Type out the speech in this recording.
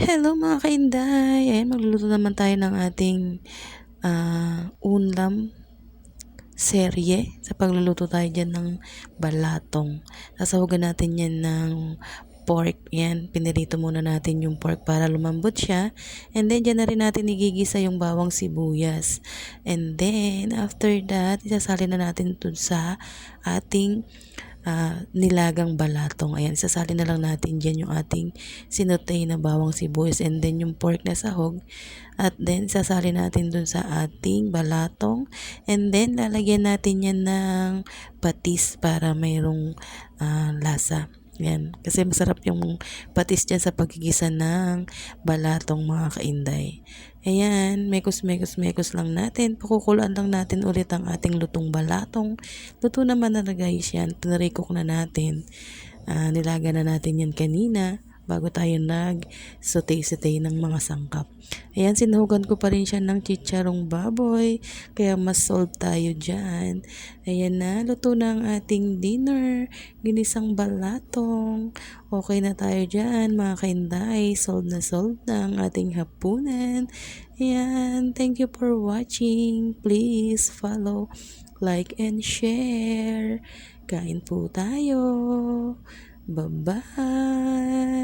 Hello mga kainday! Ayan, magluluto naman tayo ng ating ulam serye. Sa pagluluto tayo dyan ng balatong. Sasahugan natin yan ng pork. Yan, pinirito muna natin yung pork para lumambot siya. And then, dyan na rin natin igigisa yung bawang sibuyas. And then, after that, isasali na natin ito sa ating nilagang balatong. Ayan, sasali na lang natin dyan yung ating sinutay na bawang sibuyas and then yung pork na sahog. At then, sasali natin dun sa ating balatong. And then, lalagyan natin yan ng patis para mayroong lasa. Yan. Kasi masarap yung patis dyan sa pagigisa ng balatong mga kainday. Ayan, mekos lang natin. Pakukuluan lang natin ulit ang ating lutong balatong. Luto naman na guys yan. Tinarikok na natin. Nilaga na natin yan kanina bago tayo nag-saute-saute ng mga sangkap. Ayan, sinuhugan ko pa rin siya ng chicharong baboy. Kaya mas solve tayo dyan. Ayan na, luto na ang ating dinner. Ginisang balatong. Okay na tayo dyan mga kainday. Solve na ang ating hapunan. Ayan, thank you for watching. Please follow, like, and share. Kain po tayo. Bye-bye.